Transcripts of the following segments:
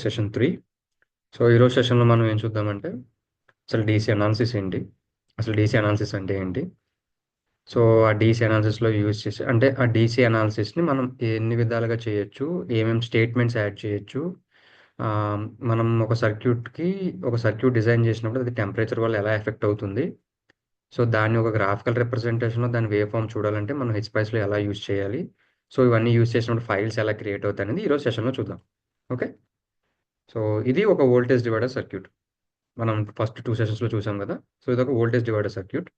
Session 3. So ఈరోజు సెషన్లో మనం ఏం చూద్దామంటే అసలు డీసీ అనాలిసిస్ ఏంటి, అసలు డీసీ అనాలిసిస్ అంటే ఏంటి. సో ఆ డీసీ అనాలిసిస్లో యూజ్ చేసి అంటే ఆ డీసీ అనాలిసిస్ని మనం ఎన్ని విధాలుగా చేయొచ్చు, ఏమేమి స్టేట్మెంట్స్ యాడ్ చేయొచ్చు. ఆ, మనం ఒక సర్క్యూట్ డిజైన్ చేసినప్పుడు అది టెంపరేచర్ వల్ల ఎలా ఎఫెక్ట్ అవుతుంది. సో దాన్ని ఒక గ్రాఫికల్ రిప్రజెంటేషన్లో దాని వేవ్ ఫామ్ చూడాలంటే మనం హెచ్స్పైస్లో ఎలా యూజ్ చేయాలి. సో ఇవన్నీ యూజ్ చేసినప్పుడు ఫైల్స్ ఎలా క్రియేట్ అవుతాయి అనేది ఈరోజు సెషన్లో చూద్దాం. ఓకే. సో ఇది ఒక వోల్టేజ్ డివైడర్ సర్క్యూట్. మనం ఫస్ట్ 2 సెషన్స్‌లో చూసాం కదా! సో ఇదొక వోల్టేజ్ డివైడర్ సర్క్యూట్.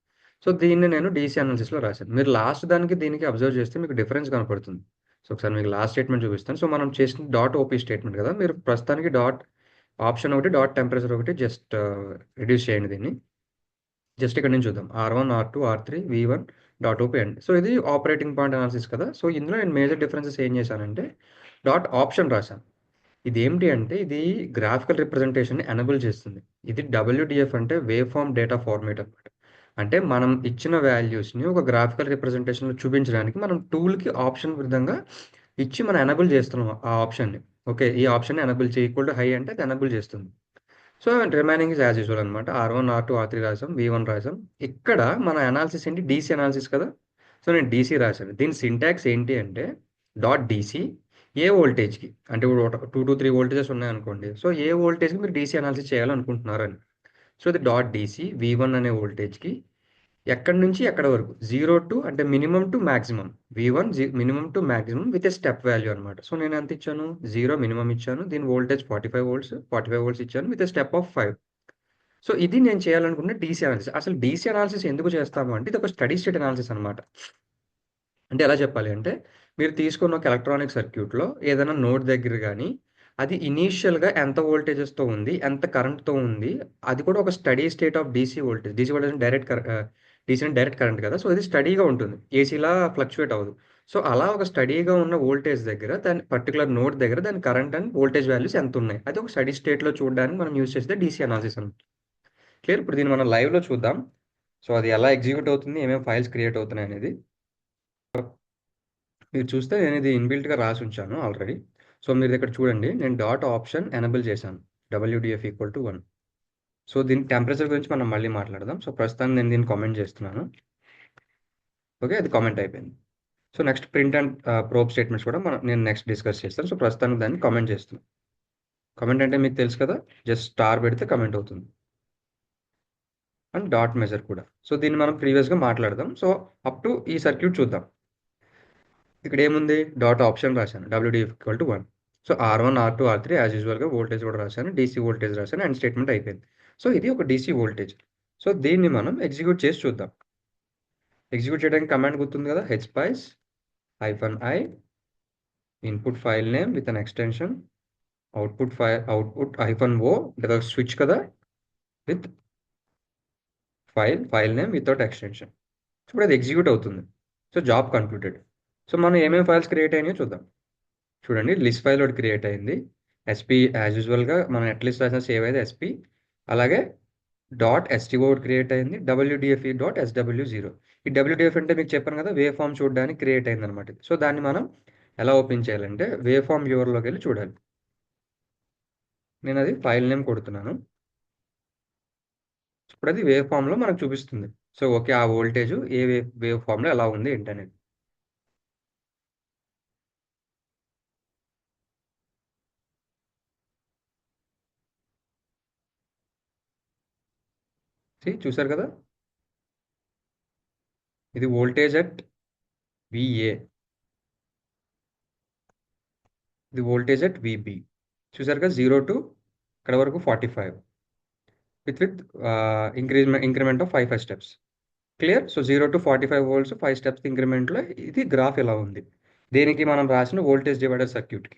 సో దీన్ని నేను డీసీ అనాలిసిస్‌లో రాశాను. మీరు లాస్ట్ దానికి దీనికి అబ్జర్వ్ చేస్తే మీకు డిఫరెన్స్ కనపడుతుంది. సో ఒకసారి మీకు లాస్ట్ స్టేట్మెంట్ చూపిస్తాను. సో మనం చేసిన డాట్ ఓపీ స్టేట్మెంట్ కదా! మీరు ప్రస్తుతానికి డాట్ ఆప్షన్ ఒకటి, డాట్ టెంపరేచర్ ఒకటి జస్ట్ రిడ్యూస్ చేయండి దీన్ని. జస్ట్ ఇక్కడ నుంచి చూద్దాం. R1, R2, R3, V1 dot OP అండి. సో ఇది ఆపరేటింగ్ పాయింట్ అనాలిసిస్ కదా! సో ఇందులో నేను మేజర్ డిఫరెన్సెస్ ఏం చేశానంటే డాట్ ఆప్షన్ రాశాను. ఇదేంటి అంటే ఇది గ్రాఫికల్ రిప్రజెంటేషన్‌ని ఎనేబుల్ చేస్తుంది. ఇది డబ్ల్యూడీఎఫ్ అంటే వేవ్ ఫార్మ్ డేటా ఫార్మాట్ అనమాట. అంటే మనం ఇచ్చిన వాల్యూస్‌ని ఒక గ్రాఫికల్ రిప్రజెంటేషన్‌లో చూపించడానికి మనం టూల్‌కి ఆప్షన్ విధంగా ఇచ్చి మనం ఎనేబుల్ చేస్తున్నాం ఆ ఆప్షన్‌ని. ఓకే. ఈ ఆప్షన్‌ని ఎనేబుల్ చేయి ఈక్వల్ టు హై అంటే అది ఎనేబుల్ చేస్తుంది. So remaining is as usual అనమాట. R1, R2, R3 రాసాం. V1 రాసాం. ఇక్కడ మన అనాలిసిస్ ఏంటి? డీసీ అనాలిసిస్ కదా! సో నేను డీసీ రాశాను. దీని సింటాక్స్ ఏంటి అంటే డాట్ డీసీ ఏ వోల్టేజ్‌కి అంటే ఇప్పుడు ఒక 2-3 వోల్టేజెస్ ఉన్నాయనుకోండి. సో ఏ వోల్టేజ్‌కి మీరు డీసీ అనాలిసిస్ చేయాలనుకుంటున్నారని. సో ఇది డాట్ డీసీ V1 అనే వోల్టేజ్‌కి ఎక్కడి నుంచి ఎక్కడి వరకు 0 టు అంటే minimum to maximum V1 minimum to maximum with a step value అనమాట. సో నేను ఎంత ఇచ్చాను? 0 మినిమమ్ ఇచ్చాను. దీని వోల్టేజ్ 45 వోల్ట్స్. 45 వోల్ట్స్ ఇచ్చాను with a step of 5. So ఇది నేను చేయాలనుకున్న డీసీ అనాలిసిస్. అసలు డీసీ అనాలిసిస్ ఎందుకు చేస్తాము అంటే ఇది ఒక స్టడీ స్టేట్ అనాలిసిస్ అనమాట. అంటే ఎలా చెప్పాలి అంటే మీరు తీసుకున్న ఒక ఎలక్ట్రానిక్ సర్క్యూట్లో ఏదైనా నోడ్ దగ్గర కానీ అది ఇనీషియల్గా ఎంత వోల్టేజెస్తో ఉంది, ఎంత కరెంట్తో ఉంది, అది కూడా ఒక steady state of DC voltage. DC voltage DC అంటే డైరెక్ట్ కరెంట్ కదా! సో ఇది స్టడీగా ఉంటుంది. ఏసీలా ఫ్లక్చువేట్ అవ్వదు. సో అలా ఒక స్టడీగా ఉన్న వోల్టేజ్ దగ్గర దాని పర్టికులర్ నోడ్ దగ్గర దాని కరెంట్ అండ్ వోల్టేజ్ వాల్యూస్ ఎంత ఉన్నాయి, అది ఒక స్టడీ స్టేట్లో చూడడానికి మనం యూజ్ చేస్తే డీసీ అనాలిసిస్ అనమాట. క్లియర్. ఇప్పుడు దీన్ని మనం లైవ్లో చూద్దాం. సో అది ఎలా ఎగ్జిక్యూట్ అవుతుంది, ఏమేమి ఫైల్స్ క్రియేట్ అవుతున్నాయి అనేది మీరు చూస్తే నేను ఇది ఇన్‌బిల్ట్‌గా రాసి ఉంచాను ఆల్రెడీ. సో మీరు ఇక్కడ చూడండి, నేను డాట్ ఆప్షన్ ఎనేబుల్ చేశాను. WDF equal to 1. సో దీని టెంపరేచర్ గురించి మనం మళ్ళీ మాట్లాడదాం. సో ప్రస్తుతానికి నేను దీన్ని కామెంట్ చేస్తున్నాను. ఓకే. అది కామెంట్ అయిపోయింది. So next print and probe statements కూడా నేను నెక్స్ట్ డిస్కస్ చేస్తాను. సో ప్రస్తుతానికి దాన్ని కామెంట్ చేస్తున్నాను. కామెంట్ అంటే మీకు తెలుసు కదా! జస్ట్ స్టార్ పెడితే కామెంట్ అవుతుంది. అండ్ డాట్ మెజర్ కూడా. సో దీన్ని మనం ప్రీవియస్‌గా మాట్లాడదాం. సో అప్ టు ఈ సర్క్యూట్ చూద్దాం. ఇక్కడ ఏముంది? డాట్ ఆప్షన్ రాశాను. WDF equal to 1. So R1, R2, R3 as యూజువల్‌గా వోల్టేజ్ కూడా రాశాను. డీసీ వోల్టేజ్ రాశాను. అండ్ స్టేట్మెంట్ అయిపోయింది. సో ఇది ఒక డీసీ వోల్టేజ్. సో దీన్ని మనం ఎగ్జిక్యూట్ చేసి చూద్దాం. ఎగ్జిక్యూట్ చేయడానికి కమాండ్ గుర్తుంది కదా! hspice -i input file name with an extension output -o లేదా స్విచ్ కదా! With file name without extension. ఇప్పుడు అది ఎగ్జిక్యూట్ అవుతుంది. So job completed. సో మనం ఏమేమి ఫైల్స్ క్రియేట్ అయినాయో చూద్దాం. చూడండి, లిస్ట్ ఫైల్ ఒకటి క్రియేట్ అయింది. ఎస్పీ యాజ్ యూజువల్గా మనం ఎట్లీస్ట్ రాసిన సేవ్ అయితే ఎస్పీ. అలాగే డాట్ ఎస్టీఓ ఒకటి క్రియేట్ అయింది. WDFE dot SW0. ఈ WDF అంటే మీకు చెప్పాను కదా, వేవ్ ఫామ్ చూడడానికి క్రియేట్ అయింది అనమాట. సో దాన్ని మనం ఎలా ఓపెన్ చేయాలంటే వేవ్ ఫామ్ వ్యూవర్లోకి వెళ్ళి చూడాలి. నేను అది ఫైల్ నేమ్ కొడుతున్నాను. ఇప్పుడు అది వేవ్ ఫామ్లో మనకు చూపిస్తుంది. సో ఓకే, ఆ వోల్టేజ్ ఏ వేవ్ ఫామ్లో ఎలా ఉంది ఏంటనేది. చూసారు కదా, ఇది వోల్టేజ్ అట్ VA, ఇది వోల్టేజ్ అట్ VB. చూసారుగా 0 టు ఇక్కడ వరకు 45 with increment of 5 steps. Clear. So 0 to 45 volts 5 steps ఇంక్రిమెంట్లో ఇది గ్రాఫ్ ఇలా ఉంది. దీనికి మనం రాసిన వోల్టేజ్ డివైడర్ సర్క్యూట్కి.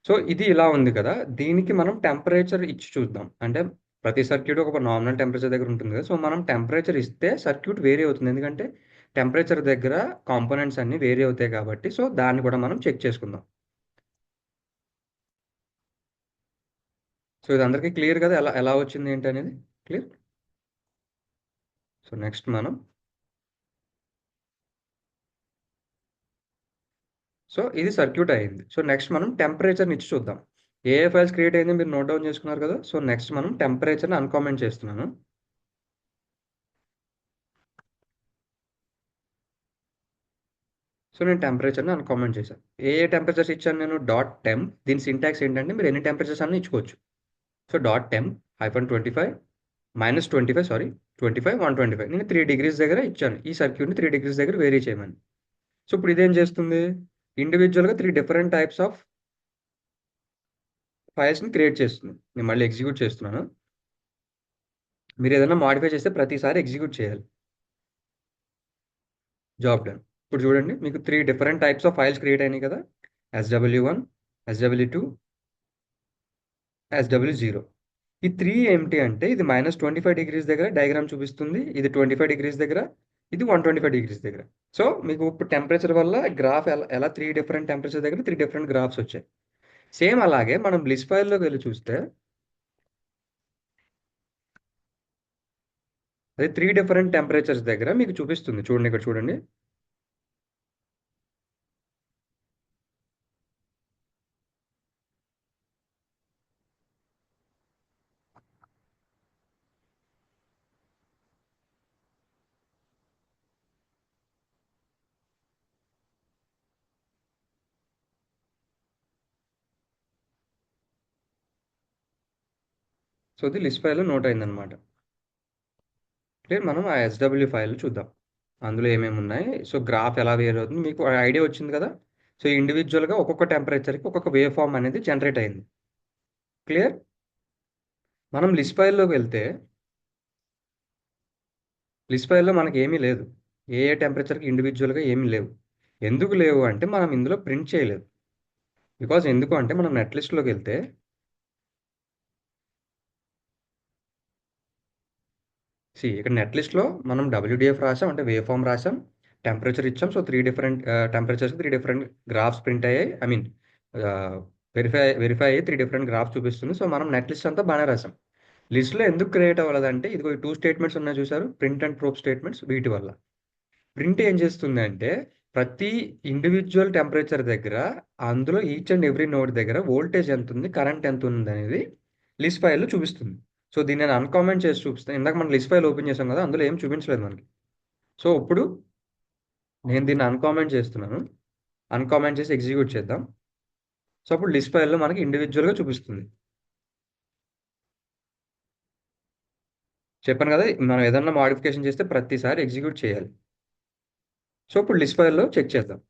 సో ఇది ఇలా ఉంది కదా, దీనికి మనం టెంపరేచర్ ఇచ్చి చూద్దాం. అంటే ప్రతి సర్క్యూట్ ఒక నార్మల్ టెంపరేచర్ దగ్గర ఉంటుంది కదా. సో మనం టెంపరేచర్ ఇస్తే సర్క్యూట్ వేరీ అవుతుంది. ఎందుకంటే టెంపరేచర్ దగ్గర కాంపోనెంట్స్ అన్ని వేరీ అవుతాయి కాబట్టి. సో దాన్ని కూడా మనం చెక్ చేసుకుందాం. సో ఇది అందరికీ క్లియర్ కదా, ఎలా ఎలా వచ్చింది ఏంటి అనేది. క్లియర్. సో నెక్స్ట్ మనం సో ఇది సర్క్యూట్ అయింది. సో నెక్స్ట్ మనం టెంపరేచర్ని ఇచ్చి చూద్దాం. ఏ ఏ ఫైల్స్ క్రియేట్ అయింది మీరు నోట్ డౌన్ చేసుకున్నారు కదా. సో నెక్స్ట్ మనం టెంపరేచర్ని అన్కామెంట్ చేస్తున్నాను. సో నేను టెంపరేచర్ని అన్కామెంట్ చేశాను. ఏ ఏ టెంపరేచర్స్ ఇచ్చాను నేను? Dot temp. దీని సింటాక్స్ ఏంటంటే మీరు ఎన్ని టెంపరేచర్స్ అన్నీ ఇచ్చుకోవచ్చు. సో డాట్ టెంప్ -25 -25 సారీ 25 125 నేను 3 డిగ్రీస్ దగ్గర ఇచ్చాను. ఈ సర్క్యూట్ని 3 డిగ్రీస్ దగ్గర వేరీ చేయమని. సో ఇప్పుడు ఇదేం చేస్తుంది? ఇండివిజువల్గా 3 డిఫరెంట్ టైప్స్ ఆఫ్ ఫైల్స్ని క్రియేట్ చేస్తుంది. నేను మళ్ళీ ఎగ్జిక్యూట్ చేస్తున్నాను. మీరు ఏదైనా మాడిఫై చేస్తే ప్రతిసారి ఎగ్జిక్యూట్ చేయాలి. Job done. ఇప్పుడు చూడండి మీకు 3 different types of files create అయినాయి కదా. SW1, SW2, SW0. ఈ 3 ఏమిటి అంటే ఇది -25 డిగ్రీస్ దగ్గర డయాగ్రామ్ చూపిస్తుంది. ఇది 25 డిగ్రీస్ దగ్గర, ఇది 125 డిగ్రీస్ దగ్గర. సో మీకు ఇప్పుడు టెంపరేచర్ వల్ల గ్రాఫ్ ఎలా ఎలా 3 డిఫరెంట్ టెంపరేచర్ దగ్గర 3 డిఫరెంట్ గ్రాఫ్స్ వచ్చాయి. సేమ్ అలాగే మనం బ్లిస్ ఫైల్లోకి వెళ్ళి చూస్తే అది 3 డిఫరెంట్ టెంపరేచర్స్ దగ్గర మీకు చూపిస్తుంది. చూడండి ఇక్కడ చూడండి. సో ఇది లిస్ట్ ఫైల్లో నోట్ అయిందనమాట. క్లియర్. మనం ఆ ఎస్డబ్ల్యూ ఫైల్ చూద్దాం. అందులో ఏమేమి ఉన్నాయి. సో గ్రాఫ్ ఎలా వేరు అవుతుంది మీకు ఐడియా వచ్చింది కదా. సో ఇండివిజువల్గా ఒక్కొక్క టెంపరేచర్కి ఒక్కొక్క వేవ్ ఫామ్ అనేది జనరేట్ అయింది. క్లియర్. మనం లిస్ట్ ఫైల్లోకి వెళ్తే లిస్ట్ ఫైల్లో మనకి ఏమీ లేదు. ఏ ఏ టెంపరేచర్కి ఇండివిజువల్గా ఏమీ లేవు. ఎందుకు లేవు అంటే మనం ఇందులో ప్రింట్ చేయలేదు. బికాజ్ ఎందుకు అంటే మనం నెట్ లిస్ట్లోకి వెళ్తే ఇక్కడ నెట్ లిస్ట్లో మనం డబ్ల్యూడిఎఫ్ రాసాం, అంటే వేవ్ ఫామ్ రాసాం, టెంపరేచర్ ఇచ్చాం. So 3 different temperatures 3 different graphs print అయ్యాయి. ఐ మీన్ వెరిఫై అయ్యి 3 డిఫరెంట్ గ్రాఫ్స్ చూపిస్తుంది. సో మనం నెట్ లిస్ట్ అంతా బాగానే రాసాం. లిస్ట్లో ఎందుకు క్రియేట్ అవ్వలేదంటే ఇదిగో ఈ 2 స్టేట్మెంట్స్ ఉన్నాయి చూసారు, ప్రింట్ అండ్ ప్రోబ్ స్టేట్మెంట్స్. వీటి వల్ల ప్రింట్ ఏం చేస్తుంది అంటే ప్రతి ఇండివిజువల్ టెంపరేచర్ దగ్గర అందులో ఈచ్ అండ్ ఎవ్రీ నోడ్ దగ్గర వోల్టేజ్ ఎంత ఉంది, కరెంట్ ఎంత ఉంది అనేది లిస్ట్ ఫైల్లో చూపిస్తుంది. సో దీన్ని నేను అన్కామెంట్ చేసి చూపిస్తాను. ఇందాక మనం లిస్ట్ ఫైల్ ఓపెన్ చేసాం కదా, అందులో ఏం చూపించలేదు మనకి. సో ఇప్పుడు నేను దీన్ని అన్కామెంట్ చేస్తున్నాను. అన్కామెంట్ చేసి ఎగ్జిక్యూట్ చేద్దాం. సో అప్పుడు లిస్ట్ ఫైల్లో మనకి ఇండివిజువల్గా చూపిస్తుంది. చెప్పాను కదా, మనం ఏదన్నా మాడిఫికేషన్ చేస్తే ప్రతిసారి ఎగ్జిక్యూట్ చేయాలి. సో ఇప్పుడు లిస్ట్ ఫైల్లో చెక్ చేద్దాం.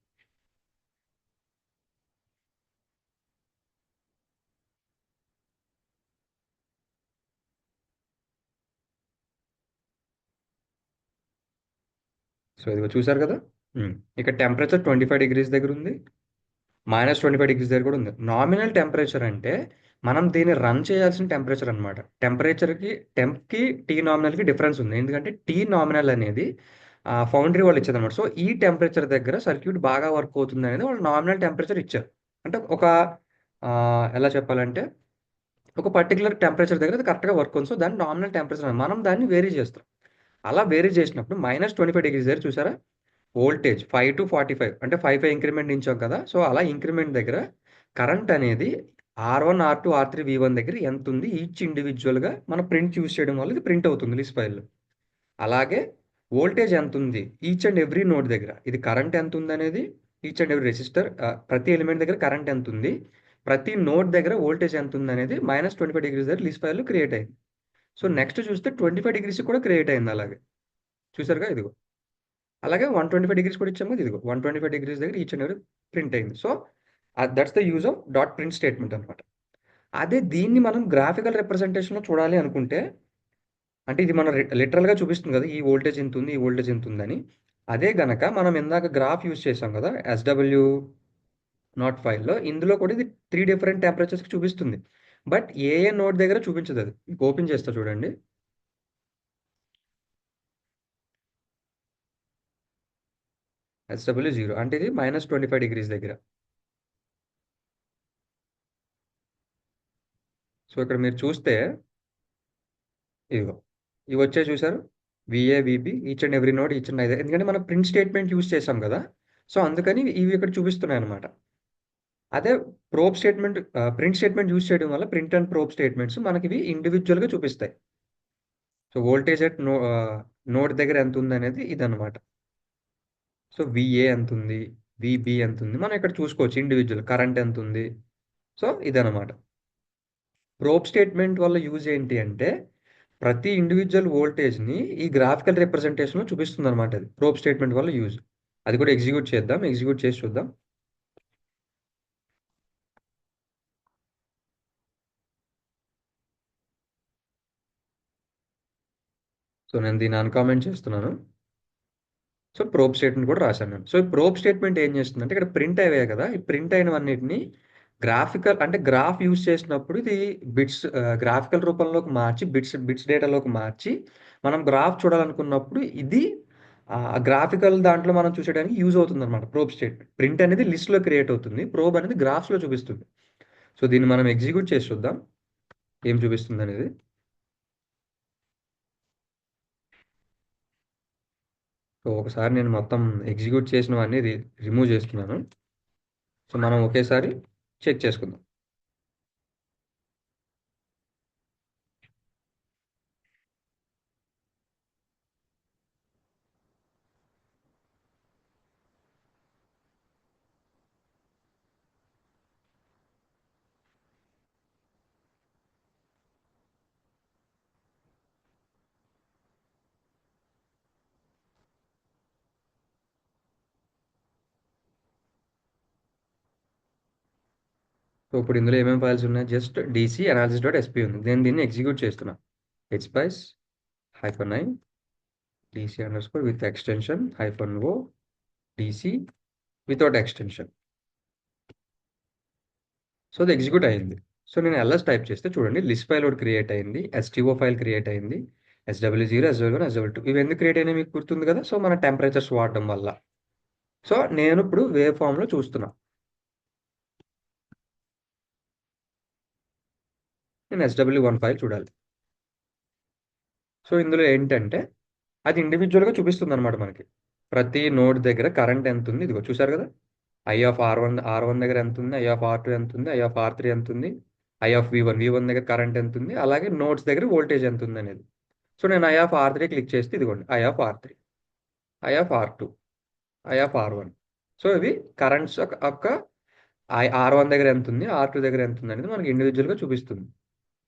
సో ఇదిగో చూసారు కదా. ఇక్కడ టెంపరేచర్ 25 డిగ్రీస్ దగ్గర ఉంది, -25 డిగ్రీస్ దగ్గర కూడా ఉంది. నామినల్ టెంపరేచర్ అంటే మనం దీన్ని రన్ చేయాల్సిన టెంపరేచర్ అనమాట. టెంపరేచర్కి టెంప్కి టీ నామినల్కి డిఫరెన్స్ ఉంది. ఎందుకంటే టీ నామినల్ అనేది ఫౌండరీ వాళ్ళు ఇచ్చేది అనమాట. సో ఈ టెంపరేచర్ దగ్గర సర్క్యూట్ బాగా వర్క్ అవుతుంది అనేది వాళ్ళు నామినల్ టెంపరేచర్ ఇచ్చారు. అంటే ఒక ఎలా చెప్పాలంటే ఒక పర్టికులర్ టెంపరేచర్ దగ్గర అది కరెక్ట్గా వర్క్ ఉంది. సో దాన్ని నామినల్ టెంపరేచర్ మనం దాన్ని వేరీ చేస్తాం. అలా వేరీ చేసినప్పుడు -25 డిగ్రీస్ దగ్గర చూసారా, వోల్టేజ్ 5 to 45 అంటే 5 ఇంక్రిమెంట్ ఇచ్చాం కదా. సో అలా ఇంక్రిమెంట్ దగ్గర కరెంట్ అనేది R1 R2 R3 V1 దగ్గర ఎంత ఉంది ఈచ్ ఇండివిజువల్గా మన ప్రింట్ యూస్ చేయడం వల్ల ఇది ప్రింట్ అవుతుంది లిస్ట్ ఫైల్లో. అలాగే వోల్టేజ్ ఎంత ఉంది ఈచ్ అండ్ ఎవ్రీ నోడ్ దగ్గర, ఇది కరెంట్ ఎంత ఉంది అనేది ఈచ్ అండ్ ఎవ్రీ రెసిస్టర్ ప్రతి ఎలిమెంట్ దగ్గర కరెంట్ ఎంత ఉంది, ప్రతి నోడ్ దగ్గర వోల్టేజ్ ఎంత ఉంది అనేది -25 డిగ్రీస్ దగ్గర లిస్ట్ ఫైల్లో క్రియేట్ అయింది. సో నెక్స్ట్ చూస్తే 25 డిగ్రీస్ కూడా క్రియేట్ అయింది. అలాగే చూసారుగా ఇదిగో. అలాగే 125 డిగ్రీస్ కూడా ఇచ్చాము కదా, ఇదిగో 125 డిగ్రీస్ దగ్గర ఈచ్ అండ్ ఎవరీ ప్రింట్ అయింది. So that's the use of dot print statement అనమాట. అదే దీన్ని మనం గ్రాఫికల్ రిప్రజెంటేషన్లో చూడాలి అనుకుంటే, అంటే ఇది మనం లిటరల్గా చూపిస్తుంది కదా, ఈ వోల్టేజ్ ఎంత ఉంది, ఈ వోల్టేజ్ ఎంత ఉందని. అదే గనక మనం ఇందాక గ్రాఫ్ యూజ్ చేసాం కదా SW నాట్ ఫైల్లో, ఇందులో కూడా ఇది 3 డిఫరెంట్ టెంపరేచర్స్కి చూపిస్తుంది. బట్ ఏ ఏ నోట్ దగ్గర చూపించదు. అది మీకు ఓపెన్ చేస్తా చూడండి. SW0 అంటే ఇది -25 డిగ్రీస్ దగ్గర. సో ఇక్కడ మీరు చూస్తే ఇదిగో ఇవి వచ్చే చూసారు, VA VB each and every node each and ఎందుకంటే మనం ప్రింట్ స్టేట్మెంట్ యూస్ చేసాం కదా. సో అందుకని ఇవి ఇక్కడ చూపిస్తున్నాయి అనమాట. అదే probe statement print statement use చేయడం వల్ల ప్రింట్ అండ్ ప్రోబ్ స్టేట్మెంట్స్ మనకి ఇవి ఇండివిజువల్గా చూపిస్తాయి. సో వోల్టేజ్ అట్ నోడ్ దగ్గర ఎంత ఉంది అనేది ఇదన్నమాట. సో విఏ ఎంత ఉంది, విబి ఎంత ఉంది, మనం ఇక్కడ చూసుకోవచ్చు ఇండివిజువల్ కరెంట్ ఎంత ఉంది. సో ఇదన్నమాట. ప్రోబ్ స్టేట్మెంట్ వల్ల యూజ్ ఏంటి అంటే ప్రతి ఇండివిజువల్ వోల్టేజ్ని ఈ గ్రాఫికల్ రిప్రజెంటేషన్లో చూపిస్తుంది అనమాట. అది ప్రోబ్ స్టేట్మెంట్ వల్ల యూజ్. అది కూడా ఎగ్జిక్యూట్ చేద్దాం, ఎగ్జిక్యూట్ చేసి చూద్దాం. సో నేను దీన్ని అన్కామెంట్ చేస్తున్నాను. సో ప్రోబ్ స్టేట్మెంట్ కూడా రాశాను నేను. సో ఈ ప్రోబ్ స్టేట్మెంట్ ఏం చేస్తుందంటే ఇక్కడ ప్రింట్ అయ్యాయి కదా, ఈ ప్రింట్ అయినవన్నిటిని గ్రాఫికల్ అంటే గ్రాఫ్ యూజ్ చేసినప్పుడు ఇది బిట్స్ గ్రాఫికల్ రూపంలోకి మార్చి బిట్స్ డేటాలోకి మార్చి మనం గ్రాఫ్ చూడాలనుకున్నప్పుడు ఇది గ్రాఫికల్ దాంట్లో మనం చూసేయడానికి యూజ్ అవుతుంది అనమాట. ప్రోబ్ స్టేట్మెంట్ ప్రింట్ అనేది లిస్ట్లో క్రియేట్ అవుతుంది, ప్రోబ్ అనేది గ్రాఫ్స్లో చూపిస్తుంది. సో దీన్ని మనం ఎగ్జిక్యూట్ చేసి చూద్దాం ఏం చూపిస్తుంది అనేది. సో ఒకసారి నేను మొత్తం ఎగ్జిక్యూట్ చేసినవన్నీ రిమూవ్ చేస్తున్నాను. సో మనం ఒకేసారి చెక్ చేసుకుందాం. సో ఇప్పుడు ఇందులో ఏమేమి ఫైల్స్ ఉన్నాయి, just DC analysis dot SP ఉంది. నేను దీన్ని ఎగ్జిక్యూట్ చేస్తున్నా. హెచ్స్పైస్ -i DC under score with extension -o DC without extension. So అది ఎగ్జిక్యూట్ అయింది. సో నేను ఎల్ఎస్ టైప్ చేస్తే చూడండి లిస్ట్ ఫైల్ ఒకటి క్రియేట్ అయింది, ఎస్టీఓ ఫైల్ క్రియేట్ అయింది, SW0, SW1, SW2 ఇవి ఎందుకు క్రియేట్ అయినాయి మీకు గుర్తుంది కదా. సో మన టెంపరేచర్స్ వాడడం వల్ల. సో నేను ఇప్పుడు వేవ్ ఫామ్లో చూస్తున్నా. నేను SW1 ఫైల్ చూడాలి. సో ఇందులో ఏంటంటే అది ఇండివిజువల్గా చూపిస్తుంది అనమాట మనకి. ప్రతి నోడ్ దగ్గర కరెంట్ ఎంత ఉంది, ఇదిగో చూసారు కదా. I(R1) దగ్గర ఎంత ఉంది, I(R2) ఎంత ఉంది, I(R3) ఎంత ఉంది, I(V1) దగ్గర కరెంట్ ఎంత ఉంది, అలాగే నోడ్స్ దగ్గర వోల్టేజ్ ఎంత ఉంది అనేది. సో నేను I(R3) క్లిక్ చేస్తే ఇదిగోండి I(R3), I(R2), I(R1). సో ఇవి కరెంట్స్ యొక్క R1 దగ్గర ఎంత ఉంది, R2 దగ్గర ఎంత ఉంది అనేది మనకి ఇండివిజువల్గా చూపిస్తుంది.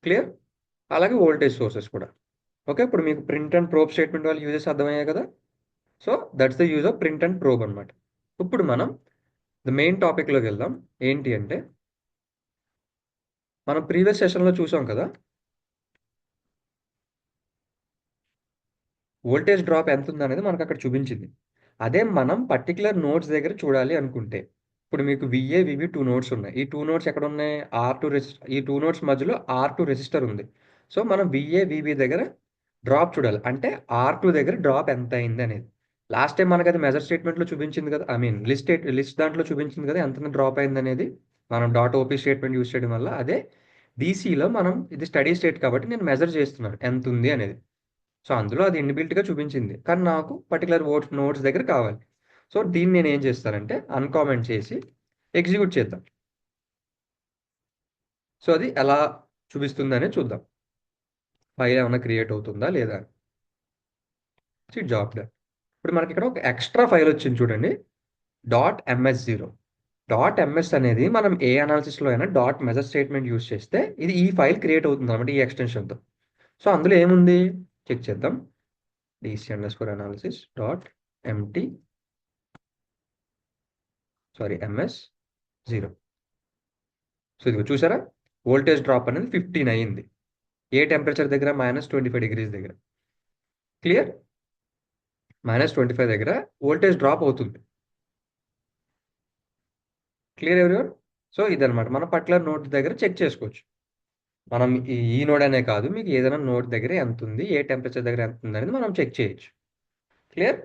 క్లియర్. అలాగే వోల్టేజ్ సోర్సెస్ కూడా. ఓకే, ఇప్పుడు మీకు ప్రింట్ అండ్ ప్రోబ్ స్టేట్మెంట్ వాళ్ళు యూజెస్ అర్థమయ్యాయి కదా. So that's the use of print and probe అనమాట. ఇప్పుడు మనం ద మెయిన్ టాపిక్లోకి వెళ్దాం. ఏంటి అంటే మనం ప్రీవియస్ సెషన్లో చూసాం కదా, వోల్టేజ్ డ్రాప్ ఎంత ఉంది అనేది మనకు అక్కడ చూపించింది. అదే మనం పర్టికులర్ నోడ్స్ దగ్గర చూడాలి అనుకుంటే ఇప్పుడు మీకు విఏ వివి 2 నోడ్స్ ఉన్నాయి. ఈ 2 నోడ్స్ ఎక్కడ ఉన్నాయి, ఈ 2 నోడ్స్ మధ్యలో R2 రెసిస్టర్ ఉంది. సో మనం విఏ విబి దగ్గర డ్రాప్ చూడాలి, అంటే R2 దగ్గర డ్రాప్ ఎంత అయింది అనేది. లాస్ట్ టైం మనకి అది మెజర్ స్టేట్మెంట్లో చూపించింది కదా, ఐ మీన్ లిస్ట్ దాంట్లో చూపించింది కదా ఎంత డ్రాప్ అయింది అనేది. మనం డాట్ ఓపీ స్టేట్మెంట్ యూజ్ చేయడం వల్ల అదే డీసీలో మనం ఇది స్టడీ స్టేట్ కాబట్టి నేను మెజర్ చేస్తున్నాను ఎంత ఉంది అనేది. సో అందులో అది ఇన్బిల్ట్గా చూపించింది, కానీ నాకు పర్టికులర్ నోట్స్ దగ్గర కావాలి. సో దీన్ని నేను ఏం చేస్తానంటే అన్కామెంట్ చేసి ఎగ్జిక్యూట్ చేద్దాం. సో అది ఎలా చూపిస్తుందనే చూద్దాం, ఫైల్ ఏమైనా క్రియేట్ అవుతుందా లేదా. Job done. ఇప్పుడు మనకి ఇక్కడ ఒక ఎక్స్ట్రా ఫైల్ వచ్చింది చూడండి, .ms0. .ms అనేది మనం ఏ అనాలిసిస్లో అయినా డాట్ మెజర్ స్టేట్మెంట్ యూజ్ చేస్తే ఇది ఈ ఫైల్ క్రియేట్ అవుతుంది అనమాట, ఈ ఎక్స్టెన్షన్తో. సో అందులో ఏముంది చెక్ చేద్దాం. dc_analysis.mt ms0. సో ఇదిగో చూసారా, వోల్టేజ్ డ్రాప్ అనేది 15 అయ్యింది. ఏ టెంపరేచర్ దగ్గర, -25 డిగ్రీస్ దగ్గర. క్లియర్. -25 దగ్గర వోల్టేజ్ డ్రాప్ అవుతుంది. Clear everyone. సో ఇదనమాట మన పర్టికులర్ నోట్ దగ్గర చెక్ చేసుకోవచ్చు. మనం ఈ నోడ్ అనే కాదు, మీకు ఏదైనా నోట్ దగ్గర ఎంత ఉంది, ఏ టెంపరేచర్ దగ్గర ఎంత ఉంది అనేది మనం చెక్ చేయొచ్చు. క్లియర్.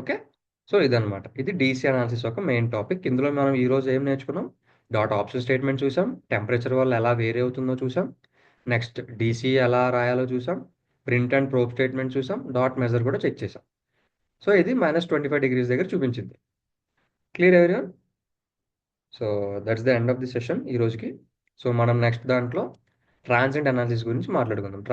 ఓకే. సో ఇదనమాట, ఇది డీసీ అనాలిసిస్ యొక్క మెయిన్ టాపిక్. ఇందులో మనం ఈరోజు ఏం నేర్చుకున్నాం, డాట్ ఆప్షన్ స్టేట్మెంట్ చూసాం, టెంపరేచర్ వల్ల ఎలా వేరే అవుతుందో చూసాం, నెక్స్ట్ డీసీ ఎలా రాయాలో చూసాం, ప్రింట్ అండ్ ప్రోబ్ స్టేట్మెంట్ చూసాం, డాట్ మెజర్ కూడా చెక్ చేసాం. సో ఇది -25 డిగ్రీస్ దగ్గర చూపించింది. Clear everyone? So that's the end of the session ఈ రోజుకి. సో మనం నెక్స్ట్ దాంట్లో ట్రాన్సియెంట్ అనాలిసిస్ గురించి మాట్లాడుకుందాం.